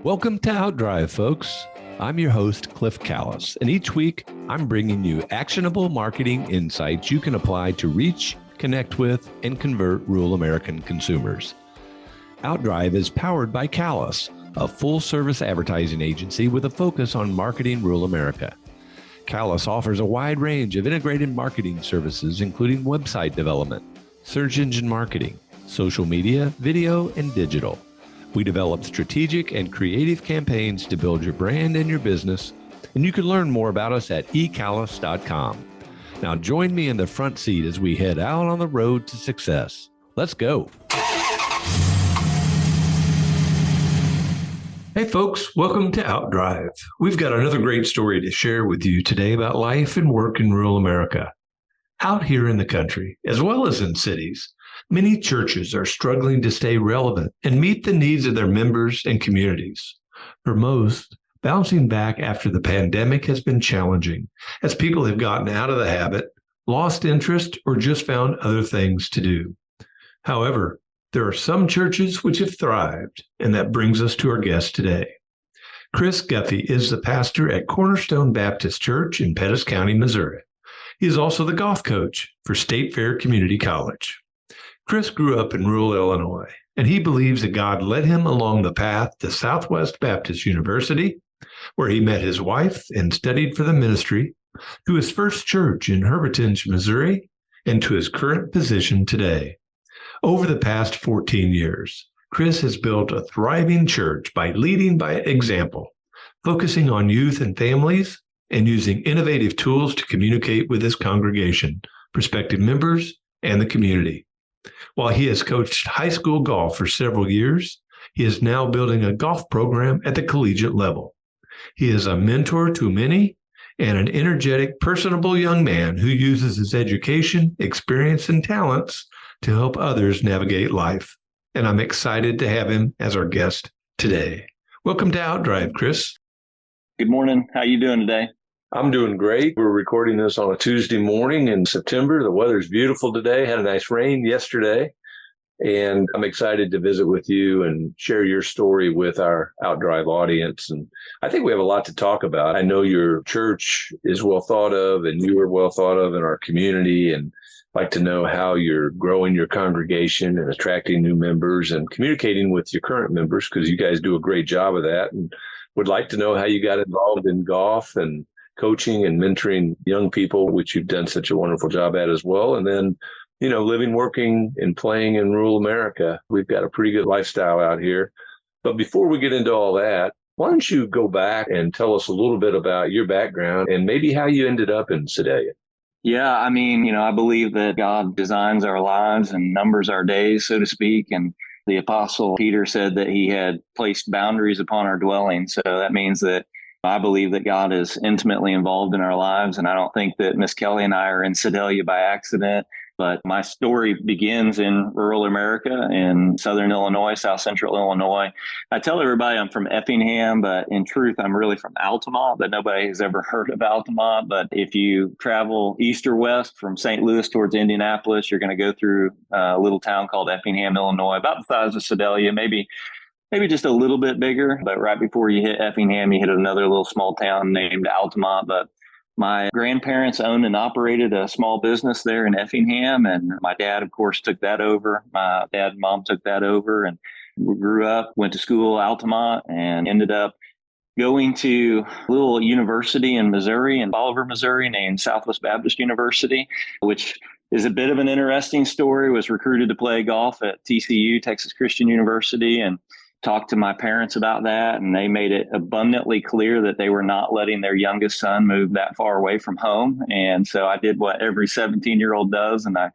Welcome to Outdrive, folks. I'm your host, Cliff Callis, and each week I'm bringing you actionable marketing insights you can apply to reach, connect with, and convert rural American consumers. Outdrive is powered by Callis, a full-service advertising agency with a focus on marketing rural America. Callis offers a wide range of integrated marketing services, including website development, search engine marketing, social media, video, and digital. We develop strategic and creative campaigns to build your brand and your business, and you can learn more about us at ecallis.com. Now join me in the front seat as we head out on the road to success. Let's go. Hey folks, welcome to Outdrive. We've got another great story to share with you today about life and work in rural America. Out here in the country, as well as in cities, many churches are struggling to stay relevant and meet the needs of their members and communities. For most, bouncing back after the pandemic has been challenging, as people have gotten out of the habit, lost interest, or just found other things to do. However, there are some churches which have thrived, and that brings us to our guest today. Chris Guffey is the pastor at Cornerstone Baptist Church in Pettis County, Missouri. He is also the golf coach for State Fair Community College. Chris grew up in rural Illinois, and he believes that God led him along the path to Southwest Baptist University, where he met his wife and studied for the ministry, to his first church in Hermitage, Missouri, and to his current position today. Over the past 14 years, Chris has built a thriving church by leading by example, focusing on youth and families, and using innovative tools to communicate with his congregation, prospective members, and the community. While he has coached high school golf for several years, he is now building a golf program at the collegiate level. He is a mentor to many and an energetic, personable young man who uses his education, experience, and talents to help others navigate life. And I'm excited to have him as our guest today. Welcome to Outdrive, Chris. Good morning. How you doing today? I'm doing great. We're recording this on a Tuesday morning in September. The weather's beautiful today. Had a nice rain yesterday. And I'm excited to visit with you and share your story with our Outdrive audience. And I think we have a lot to talk about. I know your church is well thought of and you are well thought of in our community, and like to know how you're growing your congregation and attracting new members and communicating with your current members, because you guys do a great job of that. And would like to know how you got involved in golf and coaching and mentoring young people, which you've done such a wonderful job at as well. And then, living, working, and playing in rural America. We've got a pretty good lifestyle out here. But before we get into all that, why don't you go back and tell us a little bit about your background and maybe how you ended up in Sedalia? Yeah, I believe that God designs our lives and numbers our days, so to speak. And the Apostle Peter said that he had placed boundaries upon our dwelling. So that means that I believe that God is intimately involved in our lives. And I don't think that Miss Kelly and I are in Sedalia by accident. But my story begins in rural America, in southern Illinois, south central Illinois. I tell everybody I'm from Effingham, but in truth, I'm really from Altamont, but nobody has ever heard of Altamont. But if you travel east or west from St. Louis towards Indianapolis, you're going to go through a little town called Effingham, Illinois, about the size of Sedalia, maybe just a little bit bigger. But right before you hit Effingham, you hit another little small town named Altamont. But my grandparents owned and operated a small business there in Effingham, and my dad, of course, took that over. My dad and mom took that over, and we grew up, went to school, Altamont, and ended up going to a little university in Missouri, in Bolivar, Missouri, named Southwest Baptist University, which is a bit of an interesting story. Was recruited to play golf at TCU, Texas Christian University, and talked to my parents about that, and they made it abundantly clear that they were not letting their youngest son move that far away from home. And so I did what every 17-year-old does, and I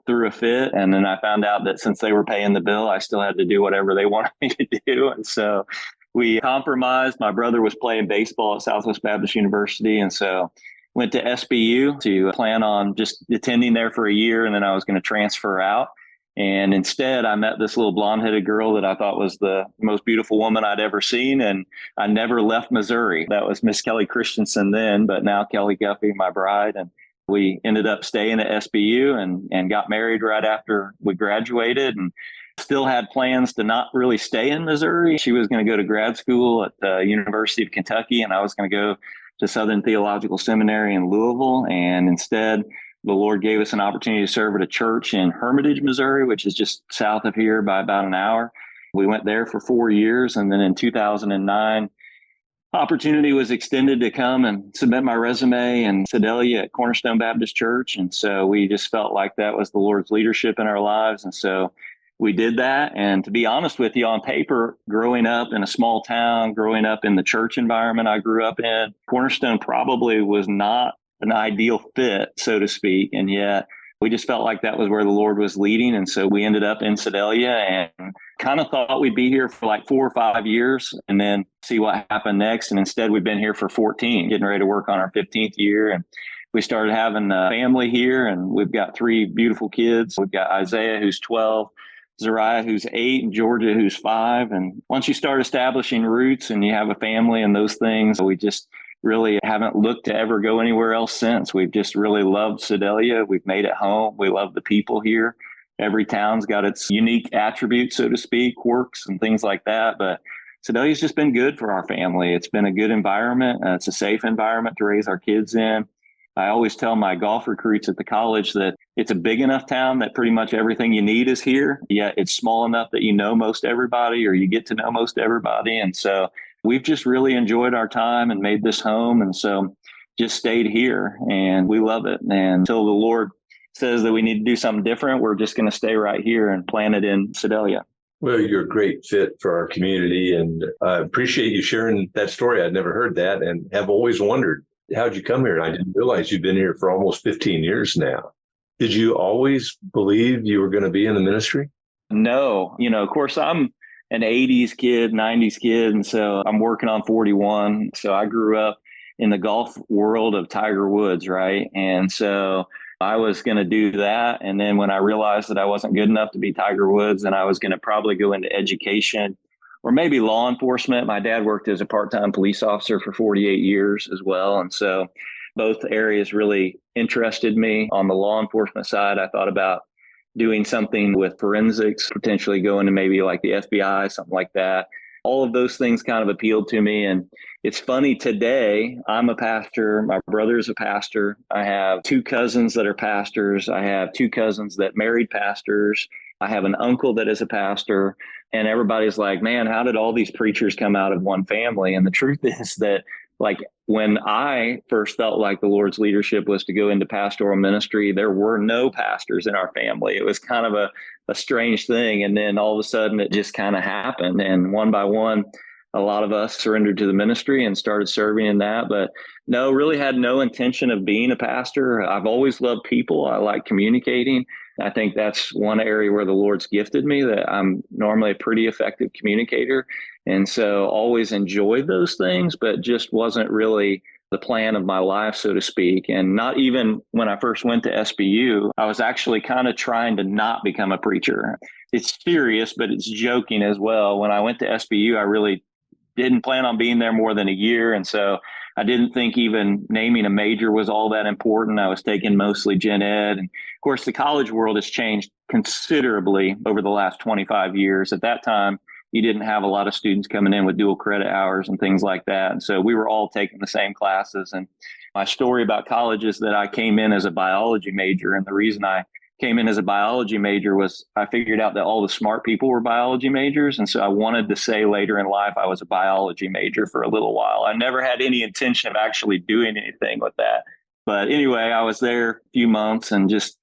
threw a fit. And then I found out that since they were paying the bill, I still had to do whatever they wanted me to do. And so we compromised. My brother was playing baseball at Southwest Baptist University, and so went to SBU to plan on just attending there for a year, and then I was going to transfer out. And instead, I met this little blonde-headed girl that I thought was the most beautiful woman I'd ever seen. And I never left Missouri. That was Miss Kelly Christensen then, but now Kelly Guffey, my bride. And we ended up staying at SBU and got married right after we graduated. And still had plans to not really stay in Missouri. She was going to go to grad school at the University of Kentucky, and I was going to go to Southern Theological Seminary in Louisville. And instead, the Lord gave us an opportunity to serve at a church in Hermitage, Missouri, which is just south of here by about an hour. We went there for 4 years. And then in 2009, opportunity was extended to come and submit my resume in Sedalia at Cornerstone Baptist Church. And so we just felt like that was the Lord's leadership in our lives. And so we did that. And to be honest with you, on paper, growing up in a small town, growing up in the church environment I grew up in, Cornerstone probably was not an ideal fit, so to speak. And yet we just felt like that was where the Lord was leading. And so we ended up in Sedalia and kind of thought we'd be here for like 4 or 5 years and then see what happened next. And instead, we've been here for 14, getting ready to work on our 15th year. And we started having a family here, and we've got 3 beautiful kids. We've got Isaiah, who's 12, Zariah, who's 8, and Georgia, who's 5. And once you start establishing roots and you have a family and those things, we just really haven't looked to ever go anywhere else since. We've just really loved Sedalia. We've made it home. We love the people here. Every town's got its unique attributes, so to speak, quirks and things like that. But Sedalia's just been good for our family. It's been a good environment. It's a safe environment to raise our kids in. I always tell my golf recruits at the college that it's a big enough town that pretty much everything you need is here, yet it's small enough that you know most everybody or you get to know most everybody. And so we've just really enjoyed our time and made this home. And so just stayed here and we love it. And until the Lord says that we need to do something different, we're just going to stay right here and plant it in Sedalia. Well, you're a great fit for our community, and I appreciate you sharing that story. I'd never heard that and have always wondered, how'd you come here? And I didn't realize you've been here for almost 15 years now. Did you always believe you were going to be in the ministry? No. Of course, I'm an 80s kid, 90s kid, and so I'm working on 41. So I grew up in the golf world of Tiger Woods, right? And so I was going to do that. And then when I realized that I wasn't good enough to be Tiger Woods and I was going to probably go into education or maybe law enforcement. My dad worked as a part-time police officer for 48 years as well. And so both areas really interested me. On the law enforcement side, I thought about doing something with forensics, potentially going to maybe like the FBI, something like that. All of those things kind of appealed to me. And it's funny, today, I'm a pastor. My brother's a pastor. I have 2 cousins that are pastors. I have 2 cousins that married pastors. I have an uncle that is a pastor. And everybody's like, man, how did all these preachers come out of one family? And the truth is that, like, when I first felt like the Lord's leadership was to go into pastoral ministry, there were no pastors in our family. It was kind of a strange thing. And then all of a sudden it just kind of happened. And one by one, a lot of us surrendered to the ministry and started serving in that. But no, really had no intention of being a pastor. I've always loved people. I like communicating. I think that's one area where the Lord's gifted me, that I'm normally a pretty effective communicator. And so always enjoyed those things, but just wasn't really the plan of my life, so to speak. And not even when I first went to SBU, I was actually kind of trying to not become a preacher. It's serious, but it's joking as well. When I went to SBU, I really didn't plan on being there more than a year. And so I didn't think even naming a major was all that important. I was taking mostly gen ed. And of course, the college world has changed considerably over the last 25 years. At that time, you didn't have a lot of students coming in with dual credit hours and things like that. And so we were all taking the same classes. And my story about college is that I came in as a biology major. And the reason I came in as a biology major was I figured out that all the smart people were biology majors. And so I wanted to say later in life I was a biology major for a little while. I never had any intention of actually doing anything with that. But anyway, I was there a few months and just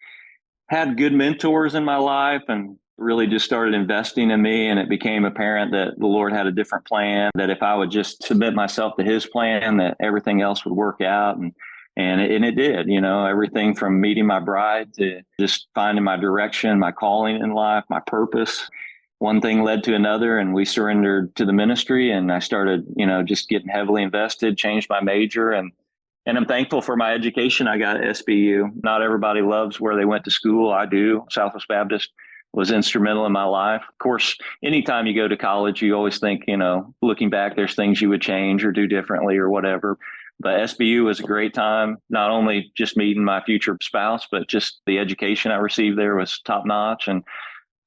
had good mentors in my life and really just started investing in me. And it became apparent that the Lord had a different plan, that if I would just submit myself to his plan, that everything else would work out. And it did, everything from meeting my bride to just finding my direction, my calling in life, my purpose. One thing led to another, and we surrendered to the ministry. And I started, just getting heavily invested, changed my major. And I'm thankful for my education I got at SBU. Not everybody loves where they went to school. I do. Southwest Baptist was instrumental in my life. Of course, anytime you go to college, you always think, looking back, there's things you would change or do differently or whatever. But SBU was a great time, not only just meeting my future spouse, but just the education I received there was top notch. And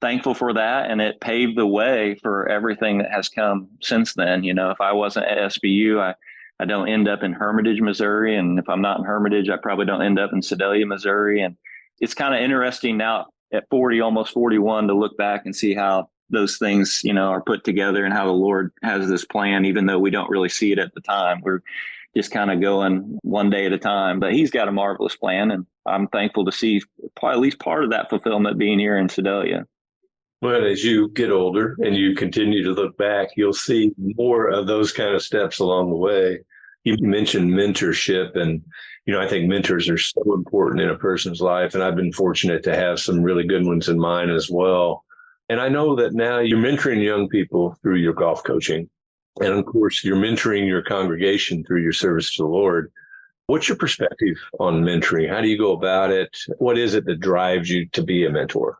thankful for that. And it paved the way for everything that has come since then. If I wasn't at SBU, I don't end up in Hermitage, Missouri. And if I'm not in Hermitage, I probably don't end up in Sedalia, Missouri. And it's kind of interesting now at 40, almost 41, to look back and see how those things, are put together and how the Lord has this plan, even though we don't really see it at the time. We're just kind of going one day at a time, but he's got a marvelous plan. And I'm thankful to see at least part of that fulfillment being here in Sedalia. Well, as you get older and you continue to look back, you'll see more of those kind of steps along the way. You mentioned mentorship, and, I think mentors are so important in a person's life. And I've been fortunate to have some really good ones in mine as well. And I know that now you're mentoring young people through your golf coaching. And of course, you're mentoring your congregation through your service to the Lord. What's your perspective on mentoring? How do you go about it? What is it that drives you to be a mentor?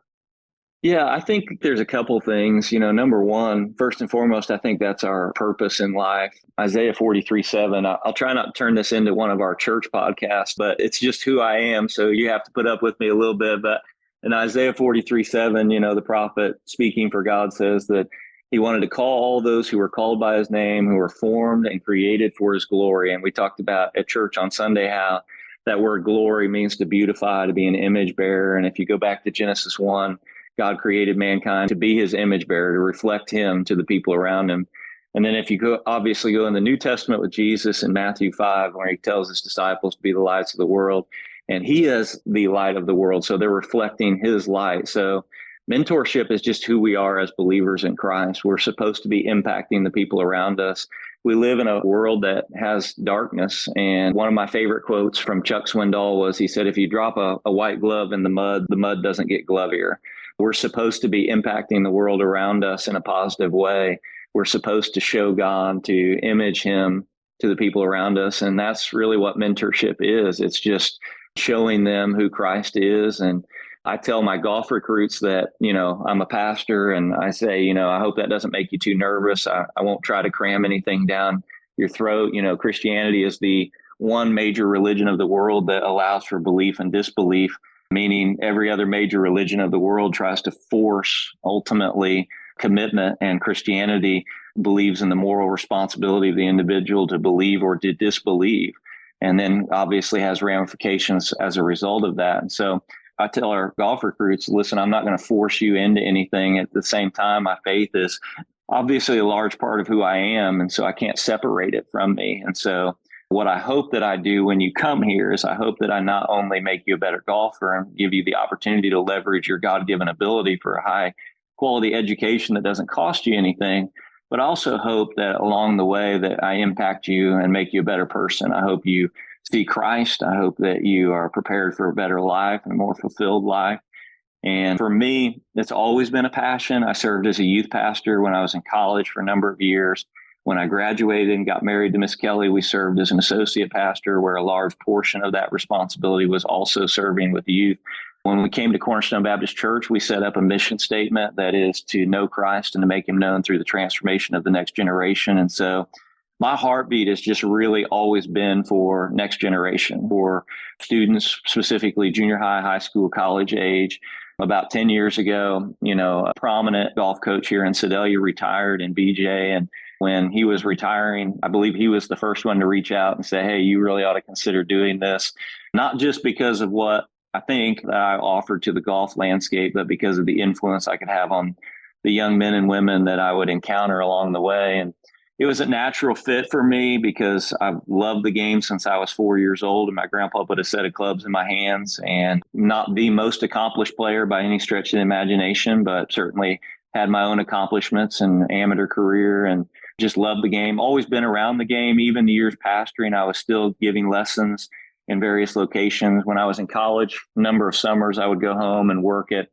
Yeah, I think there's a couple things. Number one, first and foremost, I think that's our purpose in life. Isaiah 43:7. I'll try not to turn this into one of our church podcasts, but it's just who I am. So you have to put up with me a little bit. But in Isaiah 43:7, the prophet speaking for God says that he wanted to call all those who were called by his name, who were formed and created for his glory. And we talked about at church on Sunday how that word glory means to beautify, to be an image bearer. And if you go back to Genesis 1, God created mankind to be his image bearer, to reflect him to the people around him. And then if you go in the New Testament with Jesus in Matthew 5, where he tells his disciples to be the lights of the world, and he is the light of the world. So they're reflecting his light. So mentorship is just who we are as believers in Christ. We're supposed to be impacting the people around us. We live in a world that has darkness. And one of my favorite quotes from Chuck Swindoll was, he said, if you drop a white glove in the mud doesn't get glovier. We're supposed to be impacting the world around us in a positive way. We're supposed to show God, to image him to the people around us. And that's really what mentorship is. It's just showing them who Christ is. And I tell my golf recruits that, I'm a pastor, and I say, I hope that doesn't make you too nervous. I won't try to cram anything down your throat. Christianity is the one major religion of the world that allows for belief and disbelief, meaning every other major religion of the world tries to force ultimately commitment, and Christianity believes in the moral responsibility of the individual to believe or to disbelieve, and then obviously has ramifications as a result of that. And so I tell our golf recruits, listen, I'm not going to force you into anything. At the same time, my faith is obviously a large part of who I am, and so I can't separate it from me. And so what I hope that I do when you come here is I hope that I not only make you a better golfer and give you the opportunity to leverage your God-given ability for a high quality education that doesn't cost you anything, but I also hope that along the way that I impact you and make you a better person. I hope you see Christ. I hope that you are prepared for a better life and a more fulfilled life. And for me, it's always been a passion. I served as a youth pastor when I was in college for a number of years. When I graduated and got married to Miss Kelly, we served as an associate pastor, where a large portion of that responsibility was also serving with the youth. When we came to Cornerstone Baptist Church, we set up a mission statement that is to know Christ and to make him known through the transformation of the next generation. And so my heartbeat has just really always been for next generation, for students, specifically junior high, high school, college age. About 10 years ago, a prominent golf coach here in Sedalia retired in BJ. And when he was retiring, I believe he was the first one to reach out and say, hey, you really ought to consider doing this, not just because of what I think that I offered to the golf landscape, but because of the influence I could have on the young men and women that I would encounter along the way. And it was a natural fit for me because I've loved the game since I was 4 years old, and my grandpa put a set of clubs in my hands, and not the most accomplished player by any stretch of the imagination, but certainly had my own accomplishments and amateur career, and just loved the game. Always been around the game. Even the years pastoring, I was still giving lessons in various locations. When I was in college, a number of summers, I would go home and work at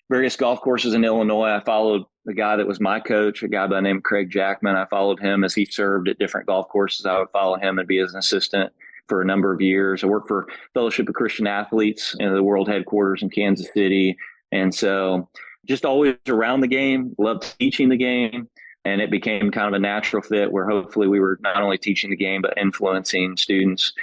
various golf courses in Illinois. I followed the guy that was my coach, a guy by the name of Craig Jackman. I followed him as he served at different golf courses. I would follow him and be his assistant for a number of years. I worked for Fellowship of Christian Athletes in the world headquarters in Kansas City. And so just always around the game, loved teaching the game. And it became kind of a natural fit where hopefully we were not only teaching the game, but influencing students.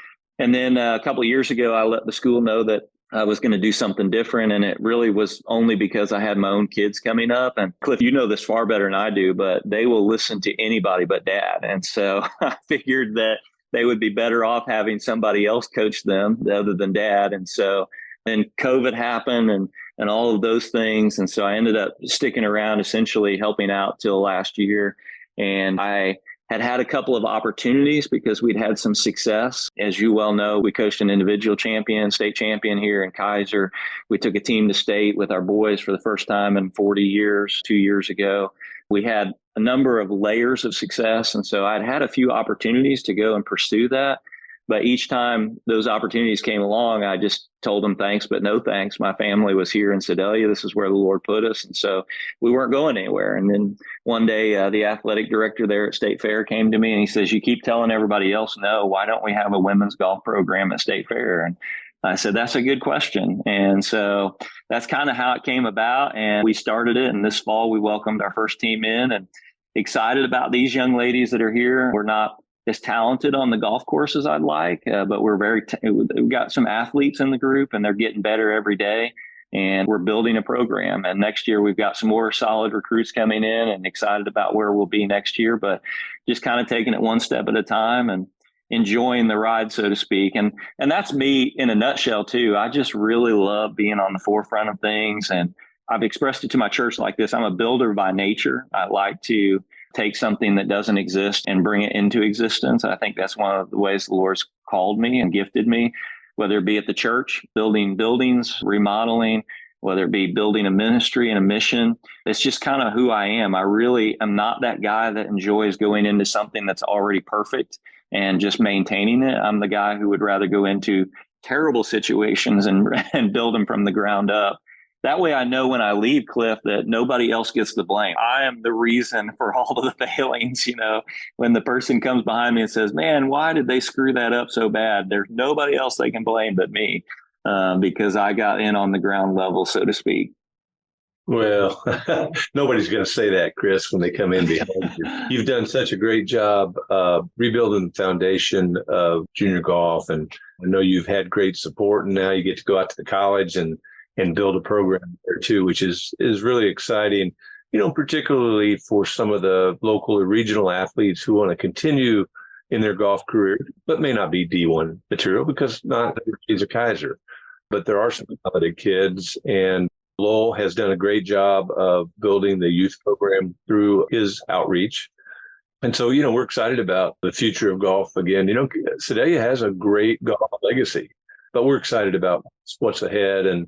And then a couple of years ago, I let the school know that I was going to do something different. And it really was only because I had my own kids coming up. And Cliff, you know this far better than I do, but they will listen to anybody but dad. And so I figured that they would be better off having somebody else coach them other than dad. And so then COVID happened and all of those things. And so I ended up sticking around, essentially helping out till last year. And I had a couple of opportunities because we'd had some success. As you well know, we coached an individual champion, state champion here in Kaiser. We took a team to state with our boys for the first time in 40 years, 2 years ago. We had a number of layers of success. And so I'd had a few opportunities to go and pursue that. But each time those opportunities came along, I just told them thanks, but no thanks. My family was here in Sedalia. This is where the Lord put us. And so we weren't going anywhere. And then one day, the athletic director there at State Fair came to me and he says, "You keep telling everybody else no. Why don't we have a women's golf program at State Fair?" And I said, "That's a good question." And so that's kind of how it came about. And we started it. And this fall, we welcomed our first team in and excited about these young ladies that are here. We're not as talented on the golf course as I'd like, but we're we've got some athletes in the group and they're getting better every day. And we're building a program. And next year, we've got some more solid recruits coming in and excited about where we'll be next year, but just kind of taking it one step at a time and enjoying the ride, so to speak. And that's me in a nutshell, too. I just really love being on the forefront of things. And I've expressed it to my church like this. I'm a builder by nature. I like to take something that doesn't exist and bring it into existence. I think that's one of the ways the Lord's called me and gifted me, whether it be at the church, building buildings, remodeling, whether it be building a ministry and a mission. It's just kind of who I am. I really am not that guy that enjoys going into something that's already perfect and just maintaining it. I'm the guy who would rather go into terrible situations and build them from the ground up. That way I know when I leave, Cliff, that nobody else gets the blame. I am the reason for all of the failings. When the person comes behind me and says, "Man, why did they screw that up so bad?" There's nobody else they can blame but me because I got in on the ground level, so to speak. Well, nobody's going to say that, Chris, when they come in behind you. You've done such a great job rebuilding the foundation of junior golf. And I know you've had great support, and now you get to go out to the college and build a program there too, which is really exciting, particularly for some of the local or regional athletes who want to continue in their golf career, but may not be D1 material because not every kid's a Kaiser. But there are some talented kids, and Lowell has done a great job of building the youth program through his outreach. And so, we're excited about the future of golf again. Sedalia has a great golf legacy, but we're excited about what's ahead. And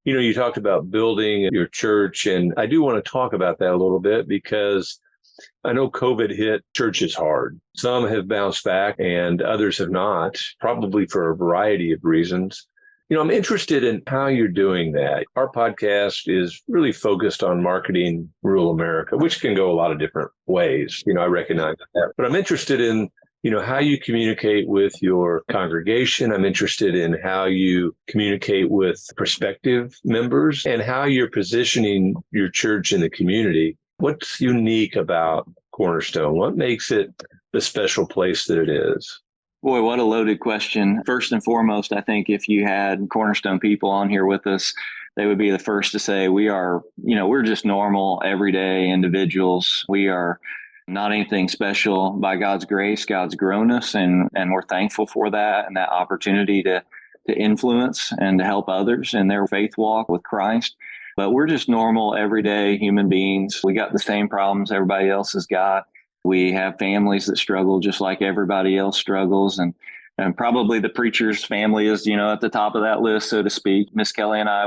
you talked about building your church, and I do want to talk about that a little bit because I know COVID hit churches hard. Some have bounced back and others have not, probably for a variety of reasons. I'm interested in how you're doing that. Our podcast is really focused on marketing rural America, which can go a lot of different ways. I recognize that, but I'm interested in how you communicate with your congregation. I'm interested in how you communicate with prospective members and how you're positioning your church in the community. What's unique about Cornerstone? What makes it the special place that it is? Boy, what a loaded question. First and foremost, I think if you had Cornerstone people on here with us, they would be the first to say we're just normal, everyday individuals. We are not anything special. By God's grace, God's grown us, and we're thankful for that and that opportunity to influence and to help others in their faith walk with Christ. But we're just normal, everyday human beings. We got the same problems everybody else has got. We have families that struggle just like everybody else struggles. And probably the preacher's family is, at the top of that list, so to speak. Miss Kelly and I,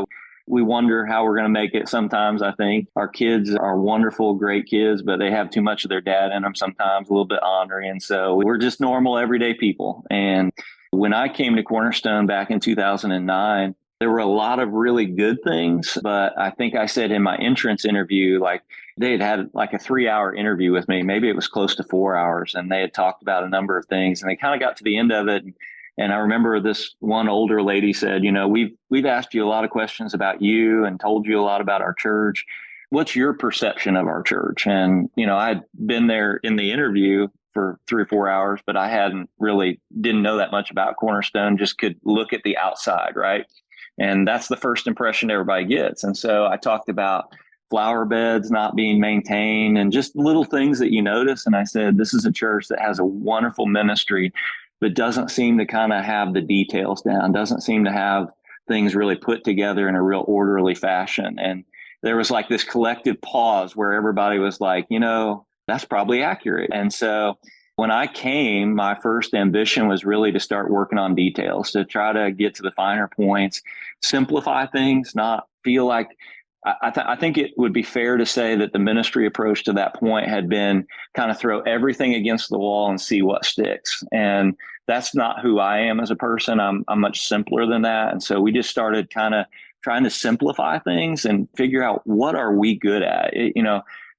we wonder how we're going to make it sometimes. I think our kids are wonderful, great kids, but they have too much of their dad in them sometimes, a little bit ornery. And so we're just normal, everyday people. And when I came to Cornerstone back in 2009, there were a lot of really good things, but I think I said in my entrance interview, they had a 3-hour interview with me. Maybe it was close to 4 hours, and they had talked about a number of things, and they kind of got to the end of it. And I remember this one older lady said, we've asked you a lot of questions about you and told you a lot about our church. What's your perception of our church? And, I'd been there in the interview for 3 or 4 hours, but I didn't know that much about Cornerstone, just could look at the outside, right? And that's the first impression everybody gets. And so I talked about flower beds not being maintained and just little things that you notice. And I said, this is a church that has a wonderful ministry, but doesn't seem to kind of have the details down, doesn't seem to have things really put together in a real orderly fashion. And there was like this collective pause where everybody was like, that's probably accurate. And so when I came, my first ambition was really to start working on details, to try to get to the finer points, simplify things, not feel like I think it would be fair to say that the ministry approach to that point had been kind of throw everything against the wall and see what sticks. And that's not who I am as a person. I'm much simpler than that. And so we just started kind of trying to simplify things and figure out what are we good at.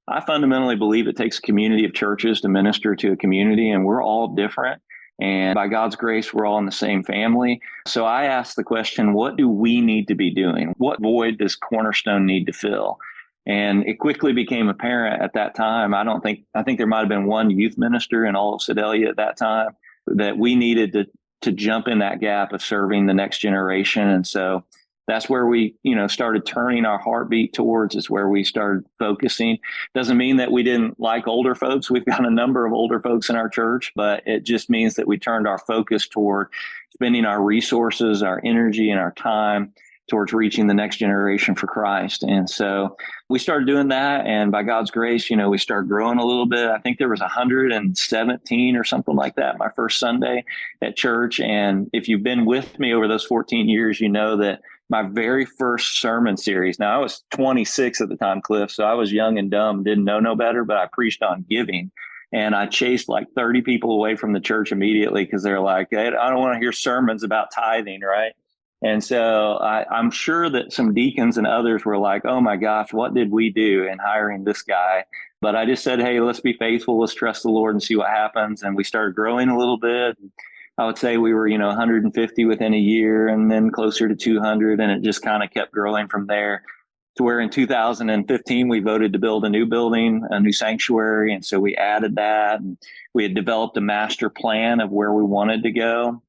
I fundamentally believe it takes a community of churches to minister to a community, and we're all different. And by God's grace, we're all in the same family. So I asked the question, what do we need to be doing? What void does Cornerstone need to fill? And it quickly became apparent at that time. I think there might have been one youth minister in all of Sedalia at that time, that we needed to jump in that gap of serving the next generation. And so that's where we, started turning our heartbeat towards, is where we started focusing. Doesn't mean that we didn't like older folks. We've got a number of older folks in our church, but it just means that we turned our focus toward spending our resources, our energy, and our time towards reaching the next generation for Christ. And so we started doing that. And by God's grace, we started growing a little bit. I think there was 117 or something like that my first Sunday at church. And if you've been with me over those 14 years, you know that my very first sermon series. Now, I was 26 at the time, Cliff, so I was young and dumb, didn't know no better, but I preached on giving. And I chased like 30 people away from the church immediately because they're like, hey, I don't want to hear sermons about tithing, right? And so I'm sure that some deacons and others were like, oh my gosh, what did we do in hiring this guy? But I just said, hey, let's be faithful. Let's trust the Lord and see what happens. And we started growing a little bit. I would say we were, 150 within a year, and then closer to 200. And it just kind of kept growing from there, to where in 2015, we voted to build a new building, a new sanctuary. And so we added that, and we had developed a master plan of where we wanted to go.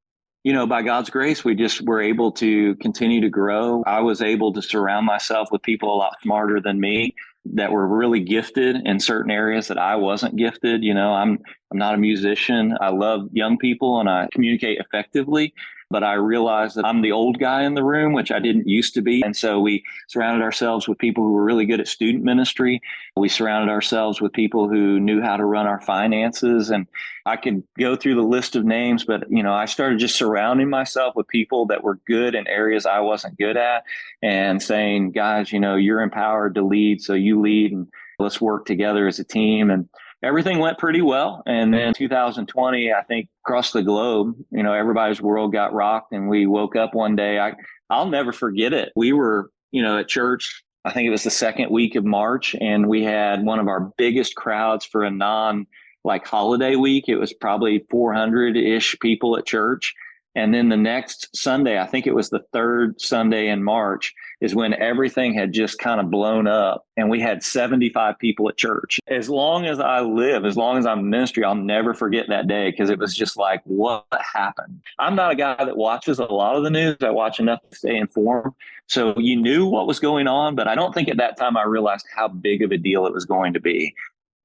By God's grace, we just were able to continue to grow. I was able to surround myself with people a lot smarter than me, that were really gifted in certain areas that I wasn't gifted. I'm not a musician. I love young people and I communicate effectively, but I realized that I'm the old guy in the room, which I didn't used to be. And so we surrounded ourselves with people who were really good at student ministry. We surrounded ourselves with people who knew how to run our finances. And I could go through the list of names, but, I started just surrounding myself with people that were good in areas I wasn't good at, and saying, guys, you're empowered to lead, so you lead, and let's work together as a team. And everything went pretty well. And then 2020, I think across the globe, everybody's world got rocked, and we woke up one day. I'll never forget it. We were, at church, I think it was the second week of March, and we had one of our biggest crowds for a holiday week. It was probably 400-ish people at church. And then the next Sunday, I think it was the third Sunday in March, is when everything had just kind of blown up, and we had 75 people at church. As long as I live, as long as I'm in ministry, I'll never forget that day, because it was just like, what happened? I'm not a guy that watches a lot of the news. I watch enough to stay informed. So you knew what was going on, but I don't think at that time I realized how big of a deal it was going to be.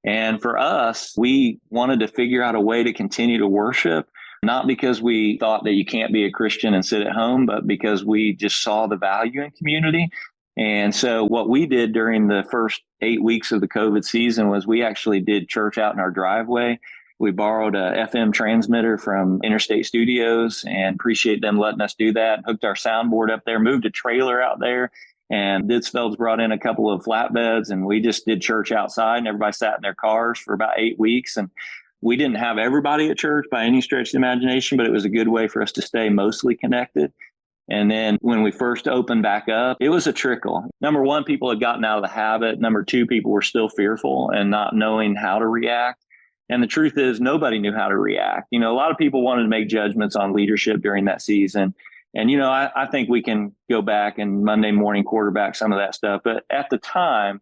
And for us, we wanted to figure out a way to continue to worship, not because we thought that you can't be a Christian and sit at home, but because we just saw the value in community. And so what we did during the first 8 weeks of the COVID season was we actually did church out in our driveway. We borrowed a FM transmitter from Interstate Studios, and appreciate them letting us do that. Hooked our soundboard up there, moved a trailer out there, and Didsfeld's brought in a couple of flatbeds, and we just did church outside, and everybody sat in their cars for about 8 weeks. And we didn't have everybody at church by any stretch of the imagination, but it was a good way for us to stay mostly connected. And then when we first opened back up, it was a trickle. Number one, people had gotten out of the habit. Number two, people were still fearful and not knowing how to react. And the truth is, nobody knew how to react. A lot of people wanted to make judgments on leadership during that season. And, I think we can go back and Monday morning quarterback some of that stuff. But at the time,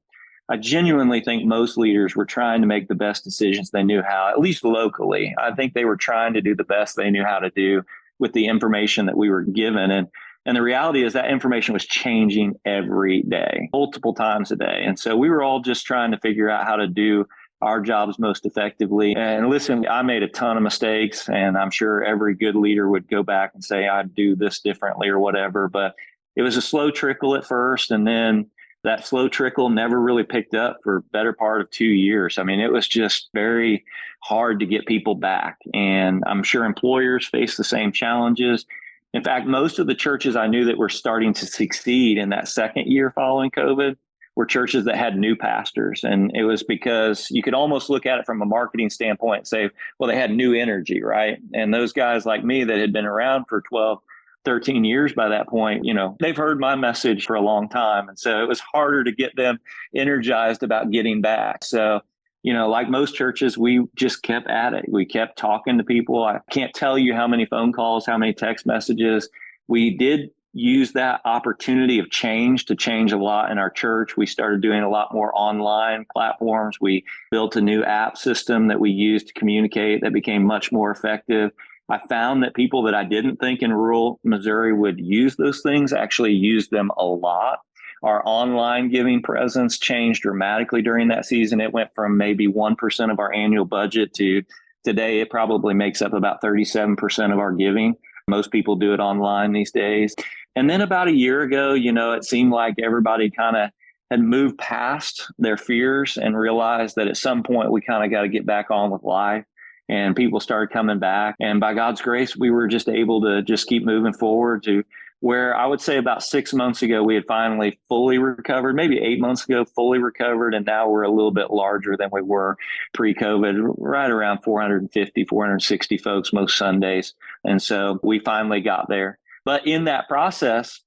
I genuinely think most leaders were trying to make the best decisions they knew how, at least locally. I think they were trying to do the best they knew how to do with the information that we were given. And And the reality is that information was changing every day, multiple times a day. And so we were all just trying to figure out how to do our jobs most effectively. And listen, I made a ton of mistakes, and I'm sure every good leader would go back and say, I'd do this differently or whatever. But it was a slow trickle at first. And then that slow trickle never really picked up for better part of 2 years. I mean, it was just very hard to get people back. And I'm sure employers face the same challenges. In fact, most of the churches I knew that were starting to succeed in that second year following COVID were churches that had new pastors. And it was because you could almost look at it from a marketing standpoint and say, well, they had new energy, right? And those guys like me that had been around for 12, 13 years by that point, they've heard my message for a long time. And so it was harder to get them energized about getting back. So, like most churches, we just kept at it. We kept talking to people. I can't tell you how many phone calls, how many text messages. We did use that opportunity of change to change a lot in our church. We started doing a lot more online platforms. We built a new app system that we used to communicate that became much more effective. I found that people that I didn't think in rural Missouri would use those things actually used them a lot. Our online giving presence changed dramatically during that season. It went from maybe 1% of our annual budget to today, it probably makes up about 37% of our giving. Most people do it online these days. And then about a year ago, it seemed like everybody kind of had moved past their fears and realized that at some point we kind of got to get back on with life. And people started coming back. And by God's grace, we were just able to just keep moving forward to where I would say about 6 months ago, we had finally fully recovered, maybe 8 months ago, fully recovered. And now we're a little bit larger than we were pre-COVID, right around 450, 460 folks most Sundays. And so we finally got there. But in that process,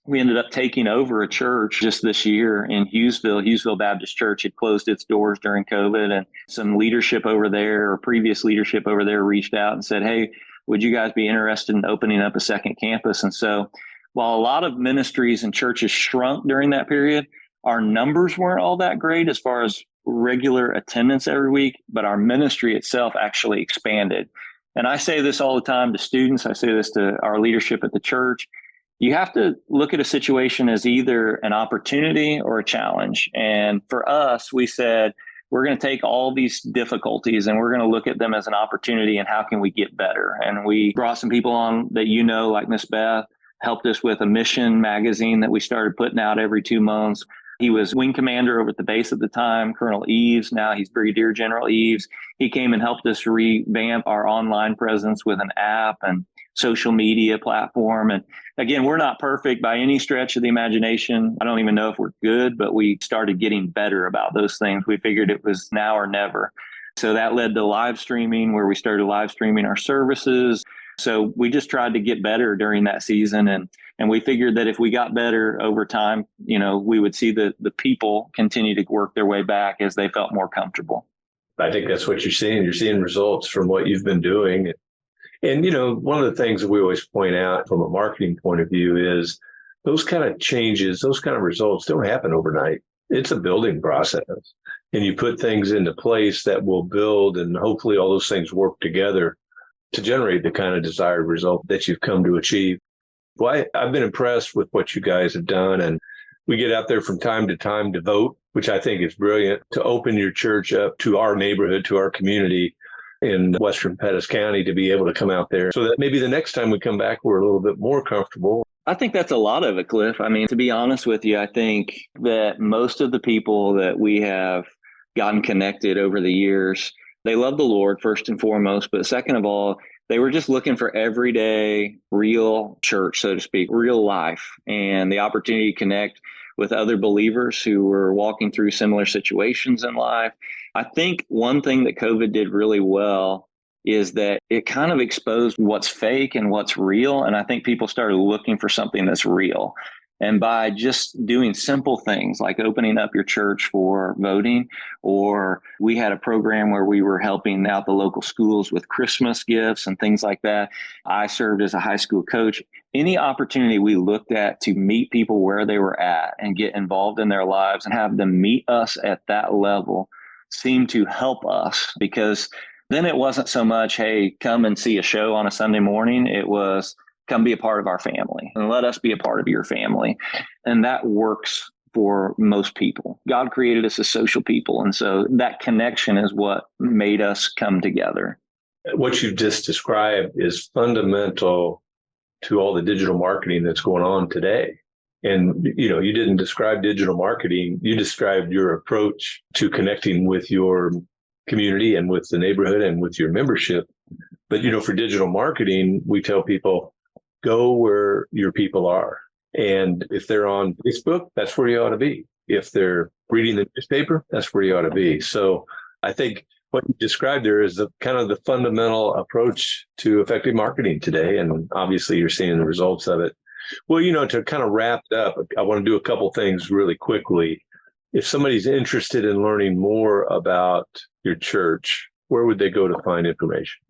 we ended up taking over a church just this year in Hughesville Baptist Church. Had closed its doors during COVID, and some leadership over there, or previous leadership over there, reached out and said, hey, would you guys be interested in opening up a second campus? And so while a lot of ministries and churches shrunk during that period, our numbers weren't all that great as far as regular attendance every week, but our ministry itself actually expanded. And I say this all the time to students. I say this to our leadership at the church. You have to look at a situation as either an opportunity or a challenge. And for us, we said, we're going to take all these difficulties and we're going to look at them as an opportunity and how can we get better? And we brought some people on that, like Miss Beth, helped us with a mission magazine that we started putting out every 2 months. He was wing commander over at the base at the time, Colonel Eves. Now he's Brigadier General Eves. He came and helped us revamp our online presence with an app and social media platform. And again, we're not perfect by any stretch of the imagination. I don't even know if we're good, but we started getting better about those things. We figured it was now or never. So that led to live streaming, where we started live streaming our services. So we just tried to get better during that season. And we figured that if we got better over time, we would see the people continue to work their way back as they felt more comfortable. I think that's what you're seeing. You're seeing results from what you've been doing. And, one of the things that we always point out from a marketing point of view is those kind of changes, those kind of results don't happen overnight. It's a building process. And you put things into place that will build, and hopefully all those things work together to generate the kind of desired result that you've come to achieve. Well, I've been impressed with what you guys have done. And we get out there from time to time to vote, which I think is brilliant, to open your church up to our neighborhood, to our community in Western Pettis County, to be able to come out there so that maybe the next time we come back, we're a little bit more comfortable. I think that's a lot of it, Cliff. I mean, to be honest with you, I think that most of the people that we have gotten connected over the years, they love the Lord first and foremost, but second of all, they were just looking for everyday, real church, so to speak, real life, and the opportunity to connect with other believers who were walking through similar situations in life. I think one thing that COVID did really well is that it kind of exposed what's fake and what's real. And I think people started looking for something that's real. And by just doing simple things like opening up your church for voting, or we had a program where we were helping out the local schools with Christmas gifts and things like that. I served as a high school coach. Any opportunity we looked at to meet people where they were at and get involved in their lives and have them meet us at that level seemed to help us, because then it wasn't so much, hey, come and see a show on a Sunday morning. It was, come be a part of our family and let us be a part of your family. And that works for most people. God created us as social people. And so that connection is what made us come together. What you just described is fundamental to all the digital marketing that's going on today. And, you didn't describe digital marketing. You described your approach to connecting with your community and with the neighborhood and with your membership. But, for digital marketing, we tell people, go where your people are. And if they're on Facebook, that's where you ought to be. If they're reading the newspaper, that's where you ought to be. So I think what you described there is the kind of the fundamental approach to effective marketing today. And obviously you're seeing the results of it. Well, to kind of wrap it up, I want to do a couple things really quickly. If somebody's interested in learning more about your church, where would they go to find information?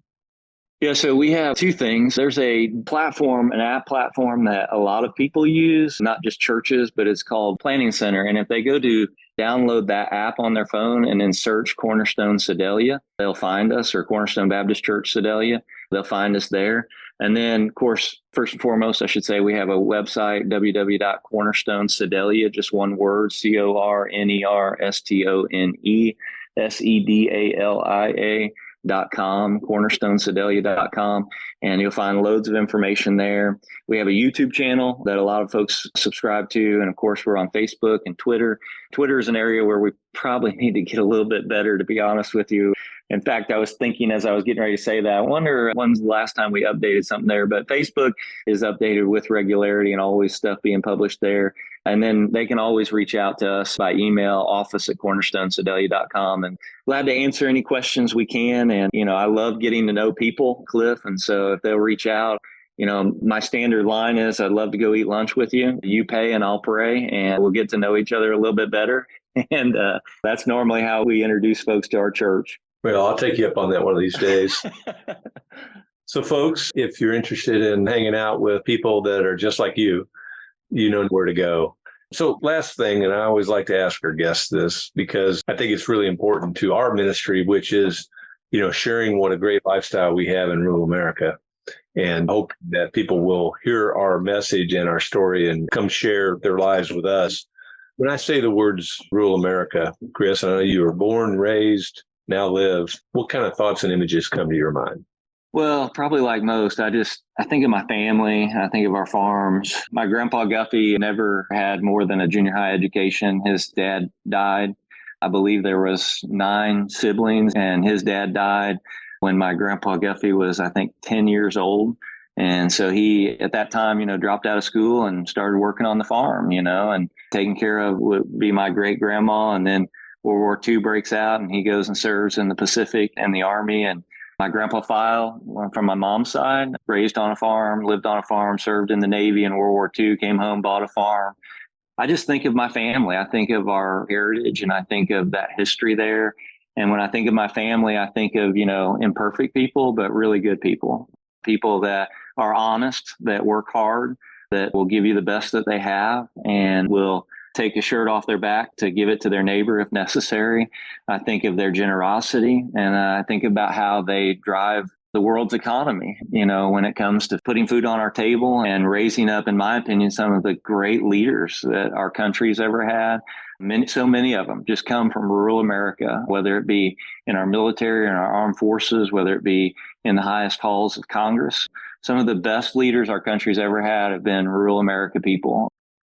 Yeah, so we have two things. There's an app platform that a lot of people use, not just churches, but it's called Planning Center. And if they go to download that app on their phone and then search Cornerstone Sedalia, they'll find us, or Cornerstone Baptist Church Sedalia. They'll find us there. And then, of course, first and foremost, I should say we have a website, www.cornerstonesedalia, just one word, cornerstonesedalia.com, cornerstonesedalia.com, and you'll find loads of information there. We have a YouTube channel that a lot of folks subscribe to, and of course we're on Facebook and Twitter. Twitter is an area where we probably need to get a little bit better, to be honest with you. In fact, I was thinking as I was getting ready to say that, I wonder when's the last time we updated something there, but Facebook is updated with regularity and always stuff being published there. And then they can always reach out to us by email, office@cornerstonesedalia.com, and glad to answer any questions we can. And, I love getting to know people, Cliff. And so if they'll reach out, my standard line is, I'd love to go eat lunch with you. You pay and I'll pray, and we'll get to know each other a little bit better. And that's normally how we introduce folks to our church. Well, I'll take you up on that one of these days. So folks, if you're interested in hanging out with people that are just like you, you know where to go. So last thing, and I always like to ask our guests this because I think it's really important to our ministry, which is, sharing what a great lifestyle we have in rural America, and hope that people will hear our message and our story and come share their lives with us. When I say the words rural America, Chris, I know you were born, raised, now live. What kind of thoughts and images come to your mind? Well, probably like most, I think of my family. I think of our farms. My grandpa Guffey never had more than a junior high education. His dad died. I believe there was 9 siblings, and his dad died when my grandpa Guffey was, I think, 10 years old. And so he, at that time, dropped out of school and started working on the farm, and taking care of would be my great grandma. And then World War II breaks out and he goes and serves in the Pacific and the Army. And my grandpa File, from my mom's side, raised on a farm, lived on a farm, served in the Navy in World War II, came home, bought a farm. I just think of my family. I think of our heritage, and I think of that history there. And when I think of my family, I think of, imperfect people, but really good people, people that are honest, that work hard, that will give you the best that they have, and will take a shirt off their back to give it to their neighbor if necessary. I think of their generosity, and I think about how they drive the world's economy, when it comes to putting food on our table and raising up, in my opinion, some of the great leaders that our country's ever had. So many of them just come from rural America, whether it be in our military and our armed forces, whether it be in the highest halls of Congress. Some of the best leaders our country's ever had have been rural America people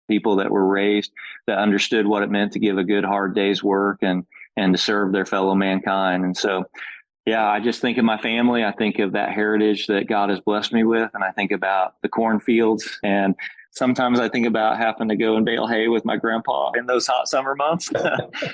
that were raised, that understood what it meant to give a good, hard day's work and to serve their fellow mankind. And so, yeah, I just think of my family. I think of that heritage that God has blessed me with. And I think about the cornfields. And sometimes I think about having to go and bale hay with my grandpa in those hot summer months,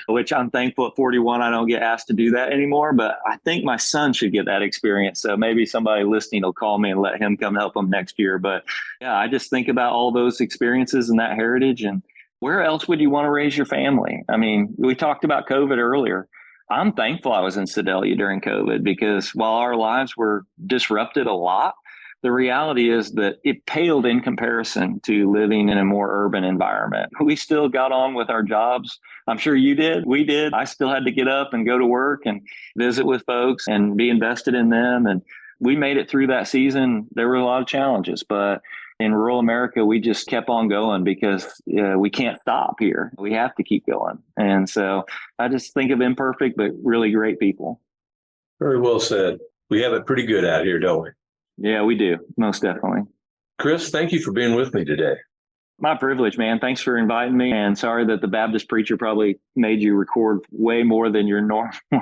which I'm thankful at 41, I don't get asked to do that anymore. But I think my son should get that experience. So maybe somebody listening will call me and let him come help them next year. But yeah, I just think about all those experiences and that heritage. And where else would you want to raise your family? I mean, we talked about COVID earlier. I'm thankful I was in Sedalia during COVID, because while our lives were disrupted a lot, the reality is that it paled in comparison to living in a more urban environment. We still got on with our jobs. I'm sure you did. We did. I still had to get up and go to work and visit with folks and be invested in them. And we made it through that season. There were a lot of challenges, but in rural America, we just kept on going because we can't stop here. We have to keep going. And so I just think of imperfect, but really great people. Very well said. We have it pretty good out here, don't we? Yeah, we do. Most definitely. Chris, thank you for being with me today. My privilege, man. Thanks for inviting me. And sorry that the Baptist preacher probably made you record way more than you're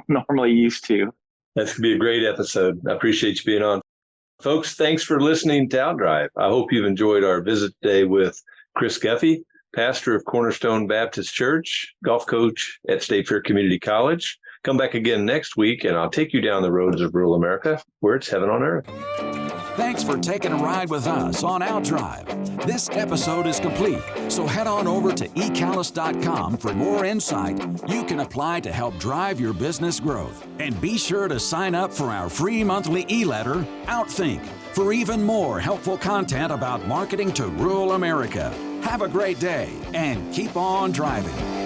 normally used to. That's going to be a great episode. I appreciate you being on. Folks, thanks for listening to Outdrive. I hope you've enjoyed our visit today with Chris Guffey, pastor of Cornerstone Baptist Church, golf coach at State Fair Community College. Come back again next week, and I'll take you down the roads of rural America, where it's heaven on earth. Thanks for taking a ride with us on Outdrive. This episode is complete, so head on over to ecallis.com for more insight you can apply to help drive your business growth. And be sure to sign up for our free monthly e-letter, Outthink, for even more helpful content about marketing to rural America. Have a great day and keep on driving.